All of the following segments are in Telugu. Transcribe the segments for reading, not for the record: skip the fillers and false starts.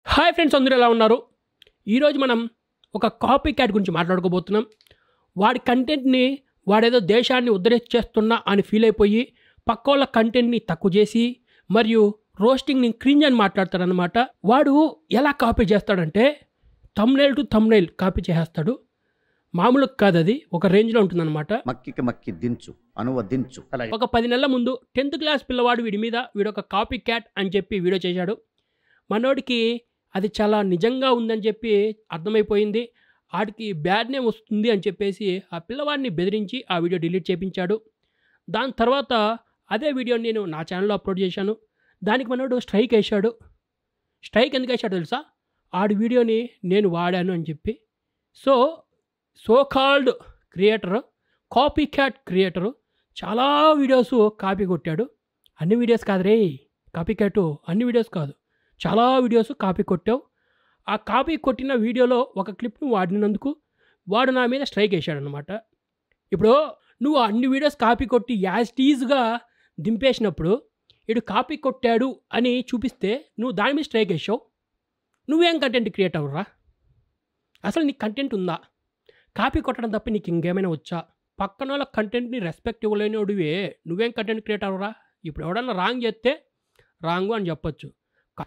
హాయ్ ఫ్రెండ్స్, అందరూ ఎలా ఉన్నారు? ఈరోజు మనం ఒక కాపీ క్యాట్ గురించి మాట్లాడుకోబోతున్నాం. వాడి కంటెంట్ని వాడేదో దేశాన్ని ఉద్ధరించేస్తున్నా అని ఫీల్ అయిపోయి పక్కోళ్ళ కంటెంట్ని తక్కువ చేసి మరియు రోస్టింగ్ని క్రింజ్ అని మాట్లాడతాడనమాట. వాడు ఎలా కాపీ చేస్తాడంటే థంబ్నెయిల్ టు థంబ్నెయిల్ కాపీ చేసేస్తాడు. మామూలు కాదు, అది ఒక రేంజ్లో ఉంటుందన్నమాట. మక్కికి మక్కి దించు అనువదించు. ఒక 10 నెలల ముందు 10th క్లాస్ పిల్లవాడు వీడు ఒక కాపీ క్యాట్ అని చెప్పి వీడియో చేశాడు. మనోడికి అది చాలా నిజంగా ఉందని చెప్పి అర్థమైపోయింది. ఆడికి బ్యాడ్ నేమ్ వస్తుంది అని చెప్పేసి ఆ పిల్లవాడిని బెదిరించి ఆ వీడియో డిలీట్ చేయించాడు. దాని తర్వాత అదే వీడియోని నేను నా ఛానల్లో అప్లోడ్ చేశాను. దానికి మనోడు స్ట్రైక్ వేశాడు. స్ట్రైక్ ఎందుకు వేశాడు తెలుసా? ఆడి వీడియోని నేను వాడాను అని చెప్పి. So called creator, copy cat creator చాలా వీడియోస్ కాపీ కొట్టాడు. అన్ని వీడియోస్ కాదు రే కాపీ క్యాటు, అన్ని వీడియోస్ కాదు, చాలా వీడియోస్ కాపీ కొట్టావు. ఆ కాపీ కొట్టిన వీడియోలో ఒక క్లిప్ను వాడినందుకు వాడు నా మీద స్ట్రైక్ వేశాడనమాట. ఇప్పుడు నువ్వు అన్ని వీడియోస్ కాపీ కొట్టి యాజ్ టీజ్గా దింపేసినప్పుడు ఇడు కాపీ కొట్టాడు అని చూపిస్తే నువ్వు దాని మీద స్ట్రైక్ వేసావు. నువ్వేం కంటెంట్ క్రియేట్ అవ్వరా? అసలు నీకు కంటెంట్ ఉందా? కాపీ కొట్టడం తప్ప నీకు ఇంకేమైనా వచ్చా? పక్కన వాళ్ళ కంటెంట్ని రెస్పెక్ట్ ఇవ్వలేనివాడివే నువ్వేం కంటెంట్ క్రియేట్ అవ్వరా? ఇప్పుడు ఎవడన్నా రాంగ్ చేస్తే రాంగు అని చెప్పొచ్చు.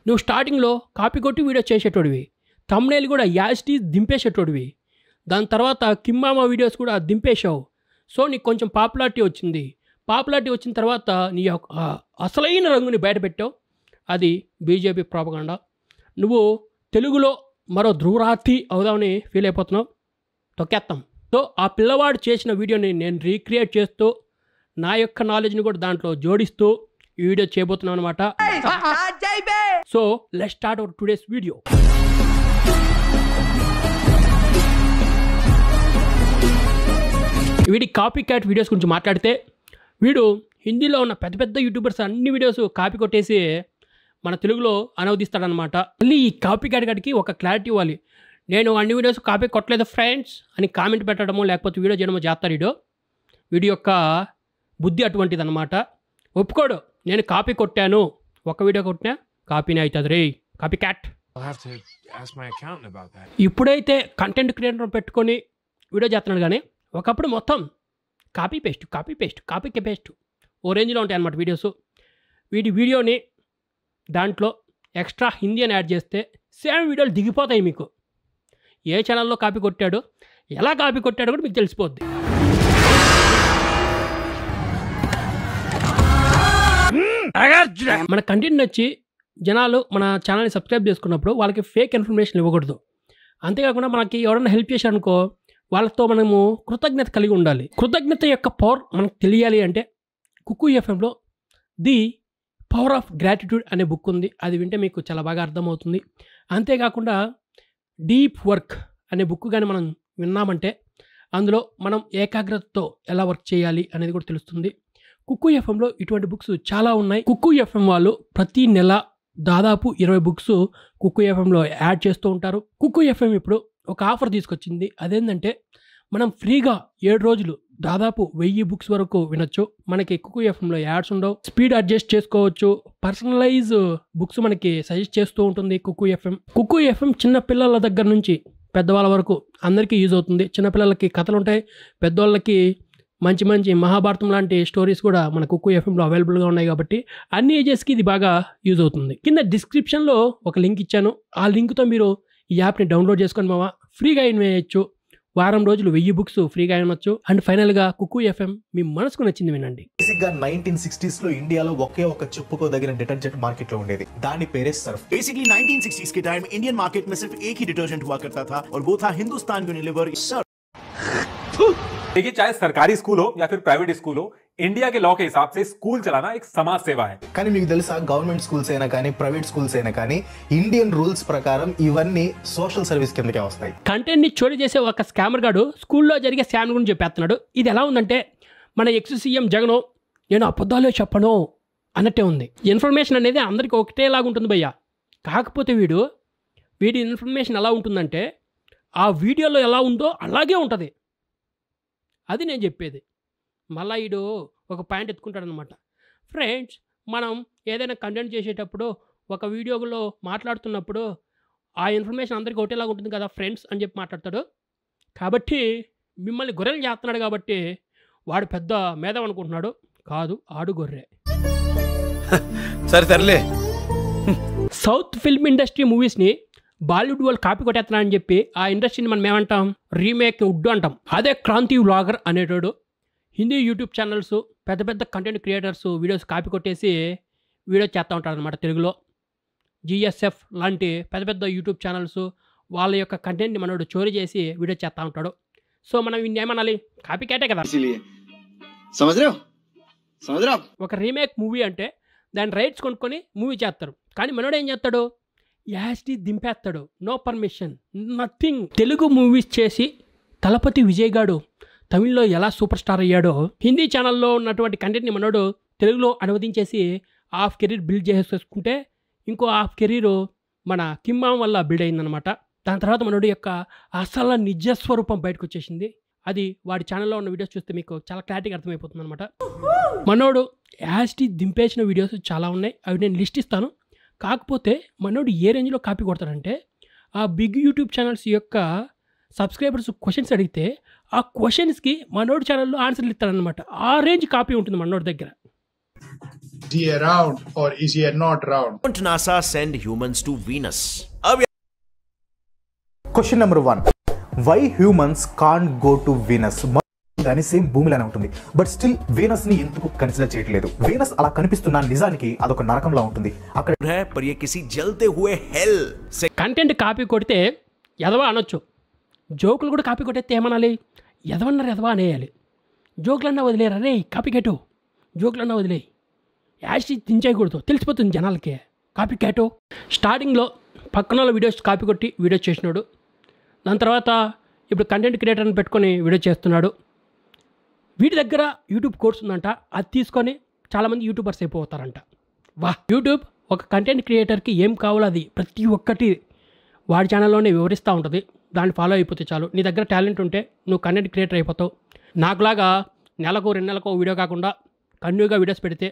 నువ్వు స్టార్టింగ్లో కాపీ కొట్టి వీడియో చేసేటోడివి, థంబ్నెయిల్ కూడా యాస్టీ దింపేసేటోడివి. దాని తర్వాత కిమ్మామా వీడియోస్ కూడా దింపేశావు. సో నీకు కొంచెం పాపులారిటీ వచ్చింది. పాపులారిటీ వచ్చిన తర్వాత నీ అసలైన రంగుని బయటపెట్టావు. అది బీజేపీ ప్రాపగాండా. నువ్వు తెలుగులో మరో ధ్రువరాతి అవుదామని ఫీల్ అయిపోతున్నావు. తొక్కేస్తాం. సో ఆ పిల్లవాడు చేసిన వీడియోని నేను రీక్రియేట్ చేస్తూ నా యొక్క నాలెడ్జ్ని కూడా దాంట్లో జోడిస్తూ ఈ వీడియో చేయబోతున్నాం అనమాట. So let's start our today's video. వీడి కాపీ క్యాట్ వీడియోస్ గురించి మాట్లాడితే, వీడు హిందీలో ఉన్న పెద్ద పెద్ద యూట్యూబర్స్ అన్ని వీడియోస్ కాపీ కొట్టేసి మన తెలుగులో అనువదిస్తాడనమాట. మళ్ళీ ఈ కాపీ క్యాట్ గడికి ఒక క్లారిటీ ఇవ్వాలి. నేను అన్ని వీడియోస్ కాపీ కొట్టలేదు ఫ్రెండ్స్ అని కామెంట్ పెట్టడమో లేకపోతే వీడియో చేయడమో చేస్తాడు. వీడియో యొక్క బుద్ధి అటువంటిది అనమాట. ఒప్పుకోడు నేను కాపీ కొట్టాను, ఒక వీడియో కొట్టినా కాపీనే అవుతుంది రే కాపీ క్యాట్. ఇప్పుడైతే కంటెంట్ క్రియేటర్ పెట్టుకొని వీడియో చేస్తున్నాడు, కానీ ఒకప్పుడు మొత్తం కాపీ పేస్ట్ కాపీ పేస్ట్ కాపీకి పేస్ట్ ఓ రేంజ్లో ఉంటాయి అన్నమాట వీడియోస్. వీడి వీడియోని దాంట్లో ఎక్స్ట్రా హిందీ అని యాడ్ చేస్తే సేమ్ వీడియోలు దిగిపోతాయి. మీకు ఏ ఛానల్లో కాపీ కొట్టాడో ఎలా కాపీ కొట్టాడో కూడా మీకు తెలిసిపోద్ది. మన కంటెంట్ నచ్చి జనాలు మన ఛానల్ని సబ్స్క్రైబ్ చేసుకున్నప్పుడు వాళ్ళకి ఫేక్ ఇన్ఫర్మేషన్ ఇవ్వకూడదు. అంతేకాకుండా మనకి ఎవరైనా హెల్ప్ చేశారనుకో వాళ్ళతో మనము కృతజ్ఞత కలిగి ఉండాలి. కృతజ్ఞత యొక్క పవర్ మనకు తెలియాలి అంటే కుక్కు ఎఫ్ఎంలో ది పవర్ ఆఫ్ గ్రాటిట్యూడ్ అనే బుక్ ఉంది. అది వింటే మీకు చాలా బాగా అర్థమవుతుంది. అంతేకాకుండా డీప్ వర్క్ అనే బుక్ కానీ మనం విన్నామంటే అందులో మనం ఏకాగ్రతతో ఎలా వర్క్ చేయాలి అనేది కూడా తెలుస్తుంది. కుక్కు ఎఫ్ఎంలో ఇటువంటి బుక్స్ చాలా ఉన్నాయి. కుక్కు ఎఫ్ఎం వాళ్ళు ప్రతి నెల దాదాపు 20 బుక్స్ కుక్కు ఎఫ్ఎంలో యాడ్ చేస్తూ ఉంటారు. కుక్కు ఎఫ్ఎం ఇప్పుడు ఒక ఆఫర్ తీసుకొచ్చింది. అదేంటంటే మనం ఫ్రీగా 7 రోజులు దాదాపు 1000 బుక్స్ వరకు వినొచ్చు. మనకి కుక్కు ఎఫ్ఎంలో యాడ్స్ ఉండవు, స్పీడ్ అడ్జస్ట్ చేసుకోవచ్చు, పర్సనలైజ్ బుక్స్ మనకి సజెస్ట్ చేస్తూ ఉంటుంది కుక్కు ఎఫ్ఎం. కుక్కు ఎఫ్ఎం చిన్న పిల్లల దగ్గర నుంచి పెద్దవాళ్ళ వరకు అందరికీ యూజ్ అవుతుంది. చిన్నపిల్లలకి కథలు ఉంటాయి, పెద్దవాళ్ళకి మంచి మంచి మహాభారతం లాంటి స్టోరీస్ కూడా మన కుక్కు ఎఫ్ఎంలో అవైలబుల్గా ఉన్నాయి. కాబట్టి అన్ని ఏజెస్కి ఇది బాగా యూజ్ అవుతుంది. కింద డిస్క్రిప్షన్లో ఒక లింక్ ఇచ్చాను. ఆ లింక్తో మీరు ఈ యాప్ని డౌన్లోడ్ చేసుకొని మావా ఫ్రీగా వినేయచ్చు. వారం రోజులు 1000 బుక్స్ ఫ్రీగా వినొచ్చు. అండ్ ఫైనల్గా కుక్కు ఎఫ్ఎం మీ మనసుకు నచ్చింది వినండి. బేసిక్గా 1960s లో ఇండియాలో ఒకే ఒక చెప్పుకోదగిన డిటర్జెంట్ మార్కెట్ లో ఉండేది. దాని పేరే సర్ఫ్. बेसिकली 1960s के टाइम इंडियन मार्केट में सिर्फ एक ही डिटर्जेंट हुआ करता था और वो था हिंदुस्तान यूनिलीवर सर्फ। देखिए, चाहे सरकारी स्कूल हो या फिर प्राइवेट स्कूल हो, इंडिया के लॉ के हिसाब से स्कूल चलाना एक समाज सेवा है. కానీ మీకు తెలుసా, గవర్నమెంట్ స్కూల్స్ అయినా కానీ ప్రైవేట్ స్కూల్స్ అయినా కానీ ఇండియన్ రూల్స్ ప్రకారం ఇవన్నీ సోషల్ సర్వీస్ కిందకే వస్తాయి. కంటెంట్ని చోరీ చేసే ఒక స్కామర్ గాడు స్కూల్లో జరిగే స్కామ్ గురించి చెప్పేస్తున్నాడు. ఇది ఎలా ఉందంటే మన ఎక్స్ సీఎం జగన్ నేను అబద్ధాలే చెప్పను అన్నట్టే ఉంది. ఇన్ఫర్మేషన్ అనేది అందరికీ ఒకటేలాగా ఉంటుంది భయ్య. కాకపోతే వీడి ఇన్ఫర్మేషన్ ఎలా ఉంటుందంటే ఆ వీడియోలో ఎలా ఉందో అలాగే ఉంటుంది. అది నేను చెప్పేది. మళ్ళీ వీడు ఒక పాయింట్ ఎత్తుకుంటాడనమాట. ఫ్రెండ్స్, మనం ఏదైనా కంటెంట్ చేసేటప్పుడు ఒక వీడియోలో మాట్లాడుతున్నప్పుడు ఆ ఇన్ఫర్మేషన్ అందరికీ ఒకటేలాగా ఉంటుంది కదా ఫ్రెండ్స్ అని చెప్పి మాట్లాడతాడు. కాబట్టి మిమ్మల్ని గొర్రెలు చేస్తున్నాడు కాబట్టి వాడు పెద్ద మేధావి అనుకుంటున్నాడు. కాదు, ఆడు గొర్రె. సర్లే. సౌత్ ఫిల్మ్ ఇండస్ట్రీ మూవీస్ని బాలీవుడ్ వాళ్ళు కాపీ కొట్టేస్తున్నారని చెప్పి ఆ ఇండస్ట్రీని మనం ఏమంటాం? రీమేక్ ఉడ్డు అంటాం. అదే క్రాంతి వ్లాగర్ అనేటోడు హిందీ యూట్యూబ్ ఛానల్స్, పెద్ద పెద్ద కంటెంట్ క్రియేటర్స్ వీడియోస్ కాపీ కొట్టేసి వీడియో చేస్తూ ఉంటారు అనమాట తెలుగులో. జిఎస్ఎఫ్ లాంటి పెద్ద పెద్ద యూట్యూబ్ ఛానల్స్ వాళ్ళ యొక్క కంటెంట్ని మనోడు చోరీ చేసి వీడియో చేస్తూ ఉంటాడు. సో మనం ఇన్ని ఏమనాలి? కాపీ క్యాటే కదా. ఒక రీమేక్ మూవీ అంటే దాని రైట్స్ కొనుక్కొని మూవీ చేస్తారు. కానీ మనోడు ఏం చేస్తాడు? యాస్టీ దింపేస్తాడు. No permission, nothing. Telugu movies చేసి తలపతి విజయ్ గాడు తమిళ్లో ఎలా సూపర్ స్టార్ అయ్యాడో, హిందీ ఛానల్లో ఉన్నటువంటి కంటెంట్ని మనోడు తెలుగులో అనువదించేసి హాఫ్ కెరీర్ బిల్డ్ చేసుకుంటే ఇంకో హాఫ్ కెరీర్ మన కిమ్మాం వల్ల బిల్డ్ అయిందనమాట. దాని తర్వాత మనోడు యొక్క అసలు నిజస్వరూపం బయటకు వచ్చేసింది. అది వాడి ఛానల్లో ఉన్న వీడియోస్ చూస్తే మీకు చాలా క్లారిటీగా అర్థమైపోతుంది అనమాట. మనోడు యాస్టీ దింపేసిన వీడియోస్ చాలా ఉన్నాయి, అవి నేను లిస్ట్ ఇస్తాను. కాకపోతే మనోడు ఏ రేంజ్లో కాపీ కొడతాడంటే, ఆ బిగ్ యూట్యూబ్ ఛానల్స్ యొక్క సబ్స్క్రైబర్స్ క్వశ్చన్స్ అడిగితే ఆ క్వశ్చన్స్కి మనోడు ఛానల్లో ఆన్సర్లు ఇస్తాడనమాట. ఆ రేంజ్ కాపీ ఉంటుంది మనోడి దగ్గర. Is he around or is he not around? Won't NASA send humans to Venus? Question number 1, why humans can't go to Venus? కానీ సేమ్ భూమిలోనే ఉంటుంది, బట్ స్టిల్ వీనస్ ని ఎందుకు కన్సిడర్ చేయట్లేదు? వీనస్ అలా కనిపిస్తున్న నిజానికి అదొక నరకంలా ఉంటుంది అక్కడ. पर ये किसी जलते हुए hell से కంటెంట్ కాపీ కొడితే ఎదవా అనొచ్చు, జోకులు కూడా కాపీ కొట్టేస్తే ఏమనాలి? ఎదవన్నారు ఎదవా అనేయాలి. జోకులన్నా వదిలేరా రే కాపీ క్యాటో, జోకులన్నా వదిలేయి. యాషి దించేయకూడదు, తెలిసిపోతుంది జనాలకి కాపీ క్యాటో. స్టార్టింగ్లో పక్కన వాళ్ళ వీడియోస్ కాపీ కొట్టి వీడియో చేసినాడు. దాని తర్వాత ఇప్పుడు కంటెంట్ క్రియేటర్ని పెట్టుకొని వీడియో చేస్తున్నాడు. వీడి దగ్గర యూట్యూబ్ కోర్స్ ఉందంట, అది తీసుకొని చాలామంది యూట్యూబర్స్ అయిపోతారంట. యూట్యూబ్ ఒక కంటెంట్ క్రియేటర్కి ఏం కావాలో అది ప్రతి ఒక్కటి వాడి ఛానల్లోనే వివరిస్తూ ఉంటుంది. దాన్ని ఫాలో అయిపోతే చాలు. నీ దగ్గర టాలెంట్ ఉంటే నువ్వు కంటెంట్ క్రియేటర్ అయిపోతావు. నాకులాగా నెలకు 2 నెలలకు వీడియో కాకుండా కంటిన్యూగా వీడియోస్ పెడితే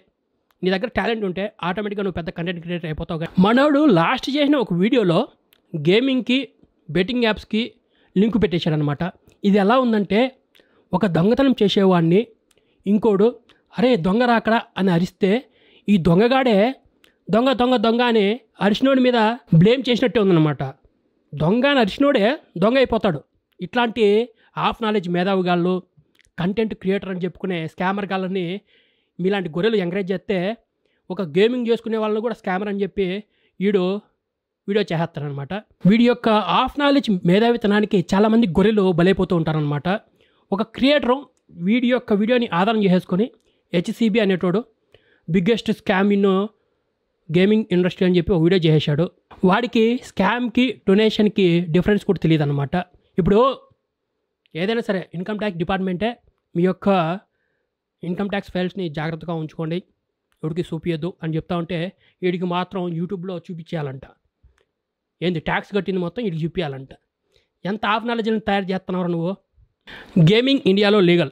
నీ దగ్గర టాలెంట్ ఉంటే ఆటోమేటిక్గా నువ్వు పెద్ద కంటెంట్ క్రియేటర్ అయిపోతావు. మనోడు లాస్ట్ చేసిన ఒక వీడియోలో గేమింగ్కి, బెట్టింగ్ యాప్స్కి లింక్ పెట్టేశాడనమాట. ఇది ఎలా ఉందంటే, ఒక దొంగతనం చేసేవాడిని ఇంకోడు అరే దొంగ రాకడా అని అరిస్తే ఈ దొంగగాడే దొంగ దొంగ దొంగ అని అరిచినోడి మీద బ్లేమ్ చేసినట్టే ఉందన్నమాట. దొంగ అని అరిచినోడే దొంగ అయిపోతాడు. ఇట్లాంటి హాఫ్ నాలెడ్జ్ మేధావిగాళ్ళు, కంటెంట్ క్రియేటర్ అని చెప్పుకునే స్కామర్ గాళ్ళని మీలాంటి గొర్రెలు ఎంకరేజ్ చేస్తే ఒక గేమింగ్ చేసుకునే వాళ్ళని కూడా స్కామర్ అని చెప్పి వీడియో చేస్తారనమాట. వీడి యొక్క హాఫ్ నాలెడ్జ్ మేధావితనానికి చాలామంది గొర్రెలు బలైపోతూ ఉంటారనమాట. ఒక క్రియేటరు వీడి యొక్క వీడియోని ఆధారం చేసుకొని హెచ్సిబి అనేటోడు biggest scam in gaming industry అని చెప్పి ఒక వీడియో చేశాడు. వాడికి స్కామ్కి డొనేషన్కి డిఫరెన్స్ కూడా తెలియదు అనమాట. ఇప్పుడు ఏదైనా సరే ఇన్కమ్ ట్యాక్స్ డిపార్ట్మెంటే మీ యొక్క ఇన్కమ్ ట్యాక్స్ ఫైల్స్ని జాగ్రత్తగా ఉంచుకోండి, ఎవరికి చూపించద్దు అని చెప్తా ఉంటే వీడికి మాత్రం యూట్యూబ్లో చూపించేయాలంట. ఏంది ట్యాక్స్ కట్టింది మొత్తం వీడికి చూపించాలంట. ఎంత హాఫ్ నాలెడ్జ్ని తయారు చేస్తున్నావు నువ్వు? గేమింగ్ ఇండియాలో లీగల్,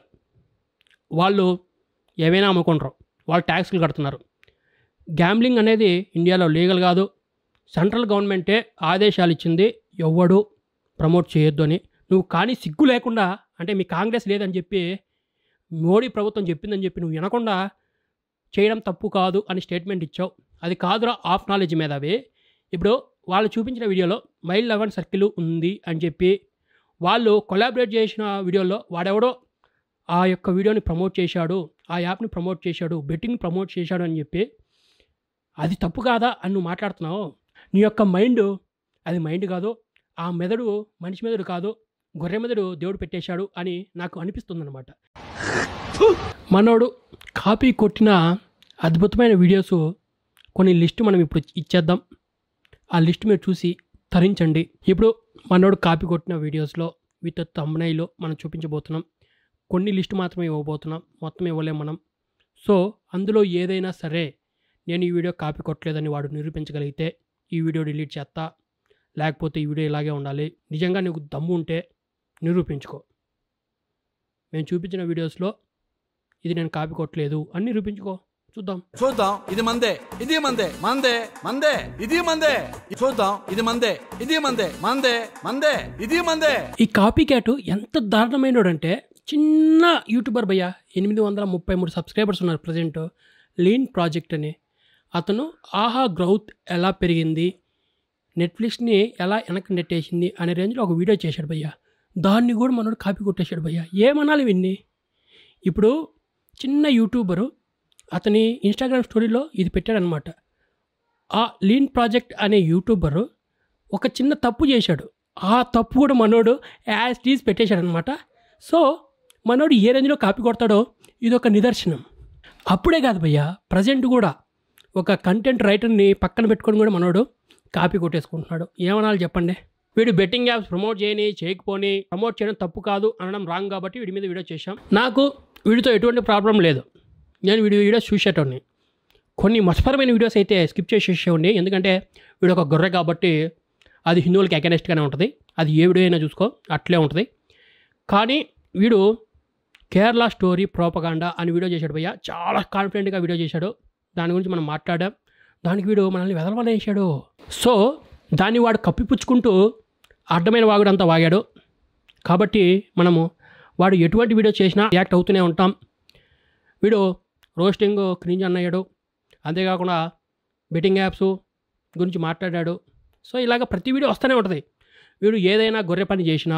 వాళ్ళు ఏమైనా అమ్ముకుంటారు, వాళ్ళు ట్యాక్స్లు కడుతున్నారు. గ్యాంబ్లింగ్ అనేది ఇండియాలో లీగల్ కాదు. సెంట్రల్ గవర్నమెంటే ఆదేశాలు ఇచ్చింది ఎవడు ప్రమోట్ చేయొద్దు అని. నువ్వు కానీ సిగ్గు లేకుండా, అంటే మీ కాంగ్రెస్ లేదని చెప్పి మోడీ ప్రభుత్వం చెప్పిందని చెప్పి నువ్వు వినకుండా చేయడం తప్పు కాదు అని స్టేట్మెంట్ ఇచ్చావు. అది కాదురా హాఫ్ నాలెడ్జ్ మీద. అవి ఇప్పుడు వాళ్ళు చూపించిన వీడియోలో మైల్ 11 సర్కిల్ ఉంది అని చెప్పి వాళ్ళు కొలాబరేట్ చేసిన వీడియోలో వాడెవడో ఆ యొక్క వీడియోని ప్రమోట్ చేశాడు, ఆ యాప్ని ప్రమోట్ చేశాడు, బెట్టింగ్ ప్రమోట్ చేశాడు అని చెప్పి అది తప్పు కాదా అని నువ్వు మాట్లాడుతున్నావు. నీ యొక్క మైండ్ అది మైండ్ కాదు, ఆ మెదడు మనిషి మెదడు కాదు, గొర్రె మెదడు దేవుడు పెట్టేశాడు అని నాకు అనిపిస్తుంది అనమాట. మనోడు కాపీ కొట్టిన అద్భుతమైన వీడియోస్ కొన్ని లిస్టు మనం ఇప్పుడు ఇచ్చేద్దాం. ఆ లిస్ట్ మీరు చూసి తరించండి. ఇప్పుడు మనోడు కాపీ కొట్టిన వీడియోస్లో విత్ థంబ్నెయిల్ మనం చూపించబోతున్నాం. కొన్ని లిస్టు మాత్రమే ఇవ్వబోతున్నాం, మొత్తం ఇవ్వలేం మనం. సో అందులో ఏదైనా సరే నేను ఈ వీడియో కాపీ కొట్టలేదని వాడు నిరూపించగలిగితే ఈ వీడియో డిలీట్ చేస్తా, లేకపోతే ఈ వీడియో ఇలాగే ఉండాలి. నిజంగా నీకు దమ్ము ఉంటే నిరూపించుకో. మేము చూపించిన వీడియోస్లో ఇది నేను కాపీ కొట్టలేదు అని నిరూపించుకో. చూద్దాం. చూద్దాం ఇది మందే, ఇది మందే, మందే మందే, ఇది మందే. చూద్దాం ఇది మందే, ఇది మందే, మందే మందే, ఇది మందే. ఈ కాపీ క్యాట్ ఎంత దారుణమైనడంటే, చిన్న యూట్యూబర్ భయ్య 833 సబ్స్క్రైబర్స్ ఉన్నారు ప్రజెంట్. లీన్ ప్రాజెక్ట్ అని అతను ఆహా గ్రౌత్ ఎలా పెరిగింది, నెట్ఫ్లిక్స్ని ఎలా వెనక్కి నెట్టేసింది అనే రేంజ్లో ఒక వీడియో చేశాడు భయ్య. దాన్ని కూడా మనోడు కాపీ కొట్టేశాడు భయ్య. ఏమనాలి విన్ని? ఇప్పుడు చిన్న యూట్యూబరు అతని ఇన్స్టాగ్రామ్ స్టోరీలో ఇది పెట్టాడనమాట. ఆ లీన్ ప్రాజెక్ట్ అనే యూట్యూబరు ఒక చిన్న తప్పు చేశాడు. ఆ తప్పు కూడా మనోడు యాజ్ టీజ్ పెట్టేశాడు అనమాట. సో మనోడు ఏ రేంజ్లో కాపీ కొడతాడో ఇది ఒక నిదర్శనం. అప్పుడే కాదు భయ్య, ప్రజెంట్ కూడా ఒక కంటెంట్ రైటర్ని పక్కన పెట్టుకొని కూడా మనోడు కాపీ కొట్టేసుకుంటున్నాడు. ఏమనాలి చెప్పండి? వీడు బెట్టింగ్ యాప్స్ ప్రమోట్ చేయకపోని ప్రమోట్ చేయడం తప్పు కాదు అనడం రాంగ్ కాబట్టి వీడి మీద వీడియో చేశాం. నాకు వీడితో ఎటువంటి ప్రాబ్లం లేదు. నేను వీడియోస్ చూసేటోడిని. కొన్ని మతపరమైన వీడియోస్ అయితే స్కిప్ చేసేసేవాడిని. ఎందుకంటే వీడు ఒక గొర్రె కాబట్టి అది హిందువులకి అగెనెస్ట్గానే ఉంటుంది. అది ఏ వీడియో అయినా చూసుకో అట్లే ఉంటుంది. కానీ వీడు కేరళ స్టోరీ ప్రోపగాండా అని వీడియో చేశాడు భయ్య. చాలా కాన్ఫిడెంట్గా వీడియో చేశాడు. దాని గురించి మనం మాట్లాడాం. దానికి వీడు మనల్ని వెదలవలేసాడు. సో దాన్ని వాడు కప్పిపుచ్చుకుంటూ అడ్డమైన వాగుడంతా వాగాడు. కాబట్టి మనము వాడు ఎటువంటి వీడియో చేసినా రియాక్ట్ అవుతూనే ఉంటాం. వీడు రోస్టింగ్ క్రింజ్ అన్నయ్యాడు. అంతేకాకుండా బెట్టింగ్ యాప్స్ గురించి మాట్లాడాడు. సో ఇలాగ ప్రతి వీడియో వస్తూనే ఉంటుంది. వీడు ఏదైనా గొర్రె పని చేసినా,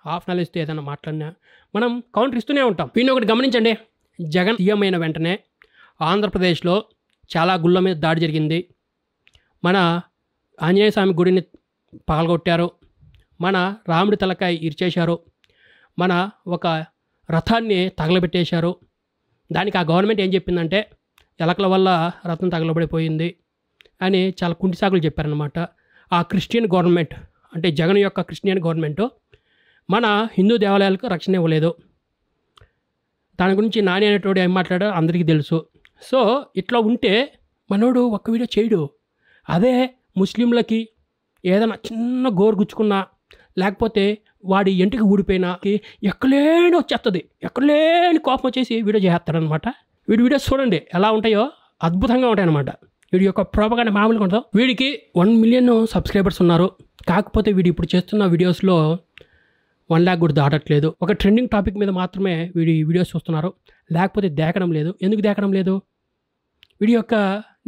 హాఫ్ నాలెడ్జ్తో ఏదైనా మాట్లాడినా మనం కౌంటర్ ఇస్తూనే ఉంటాం. వీడిని ఒకటి గమనించండి. జగన్ సీఎం అయిన వెంటనే ఆంధ్రప్రదేశ్లో చాలా గుళ్ళ మీద దాడి జరిగింది. మన ఆంజనేయ స్వామి గుడిని పగలగొట్టారు. మన రాముడి తలకాయ ఇరిచేశారు. మన ఒక రథాన్ని తగలబెట్టేశారు. దానికి ఆ గవర్నమెంట్ ఏం చెప్పిందంటే ఎలకల వల్ల రథం తగలబడిపోయింది అని చాలా కుంటి సాకులు చెప్పారనమాట. ఆ క్రిస్టియన్ గవర్నమెంట్ అంటే జగన్ యొక్క క్రిస్టియన్ గవర్నమెంటు మన హిందూ దేవాలయాలకు రక్షణ ఇవ్వలేదు. దాని గురించి నాని అనేటోడు ఏం మాట్లాడో అందరికీ తెలుసు. సో ఇట్లా ఉంటే మనోడు ఒక్క వీడియో చేయడు. అదే ముస్లింలకి ఏదైనా చిన్న గోరు గుచ్చుకున్నా, లేకపోతే వాడి ఇంటికి ఊడిపోయినా ఎక్కలేని వచ్చేస్తుంది. ఎక్కలేని కోపం వచ్చేసి వీడియో చేస్తాడనమాట. వీడియోస్ చూడండి ఎలా ఉంటాయో, అద్భుతంగా ఉంటాయన్నమాట. వీడి యొక్క ప్రోపగాండా మామూలుగా ఉంటుందో. వీడికి 1 మిలియన్ సబ్స్క్రైబర్స్ ఉన్నారు. కాకపోతే వీడు ఇప్పుడు చేస్తున్న వీడియోస్లో 1 lakh కూడా దాటట్లేదు. ఒక ట్రెండింగ్ టాపిక్ మీద మాత్రమే వీడియోస్ చూస్తున్నారు. లేకపోతే దేకడం లేదు. ఎందుకు దేకడం లేదు? వీడి యొక్క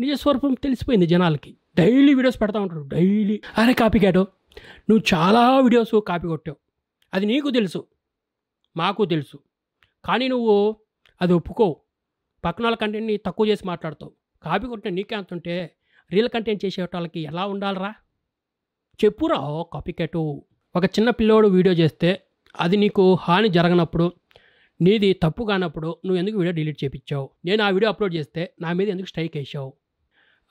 నిజ స్వరూపం తెలిసిపోయింది జనాలకి. డైలీ వీడియోస్ పెడతా ఉంటారు. డైలీ అరే కాపీ క్యాట్, నువ్వు చాలా వీడియోస్ కాపీ కొట్టావు, అది నీకు తెలుసు, మాకు తెలుసు. కానీ నువ్వు అది ఒప్పుకోవు. పక్కన వాళ్ళ కంటెంట్ని తక్కువ చేసి మాట్లాడతావు. కాపీ కొట్టిన నీకే అంతుంటే రియల్ కంటెంట్ చేసే వాళ్ళకి ఎలా ఉండాలరా? చెప్పురా కాపీ క్యాటు. ఒక చిన్న పిల్లోడు వీడియో చేస్తే అది నీకు హాని జరగనప్పుడు, నీది తప్పు కానప్పుడు నువ్వు ఎందుకు వీడియో డిలీట్ చేయించావు? నేను ఆ వీడియో అప్లోడ్ చేస్తే నా మీద ఎందుకు స్ట్రైక్ వేసావు?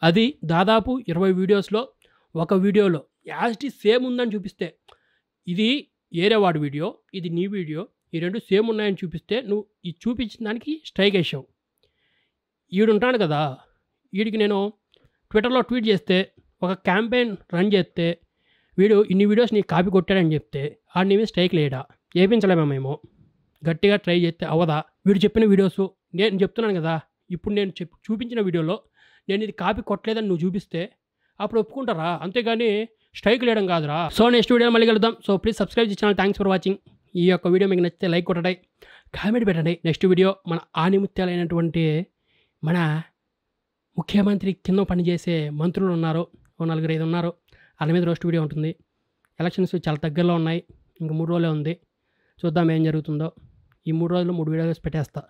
అది దాదాపు 20 వీడియోస్లో ఒక వీడియోలో యాజ్ ఇట్ ఈజ్ సేమ్ ఉందని చూపిస్తే, ఇది ఏరేవాడి వీడియో, ఇది నీ వీడియో, ఈ రెండు సేమ్ ఉన్నాయని చూపిస్తే నువ్వు ఈ చూపించిన దానికి స్ట్రైక్ వేసావు. వీడు ఉంటాడు కదా, వీడికి నేను ట్విట్టర్లో ట్వీట్ చేస్తే, ఒక క్యాంపెయిన్ రన్ చేస్తే, వీడు ఇన్ని వీడియోస్ నీకు కాపీ కొట్టాడని చెప్తే ఆడిని మీద స్ట్రైక్ లేడా? వేయించలేమా మేము? గట్టిగా ట్రై చేస్తే అవదా? వీడు చెప్పిన వీడియోస్ నేను చెప్తున్నాను కదా, ఇప్పుడు నేను చూపించిన వీడియోలో నేను ఇది కాపీ కొట్టలేదని నువ్వు చూపిస్తే అప్పుడు ఒప్పుకుంటారా? అంతేగాని స్ట్రైక్ లేయడం కాదురా. సో నెక్స్ట్ వీడియో మళ్ళీ కలుద్దాం. So please subscribe channel. Thanks for watching. ఈ యొక్క వీడియో మీకు నచ్చితే లైక్ కొట్టండి, కామెంట్ పెట్టండి. నెక్స్ట్ వీడియో మన ఆనిముత్యాలైనటువంటి మన ముఖ్యమంత్రి కింద పనిచేసే మంత్రులు ఉన్నారు, 4-5 ఉన్నారు. వాళ్ళ మీద రోస్ట్ వీడియో ఉంటుంది. ఎలక్షన్స్ చాలా దగ్గరలో ఉన్నాయి. ఇంక 3 రోజులే ఉంది. చూద్దాం ఏం జరుగుతుందో. ఈ 3 రోజులు 3 వీడియోస్ పెట్టేస్తా.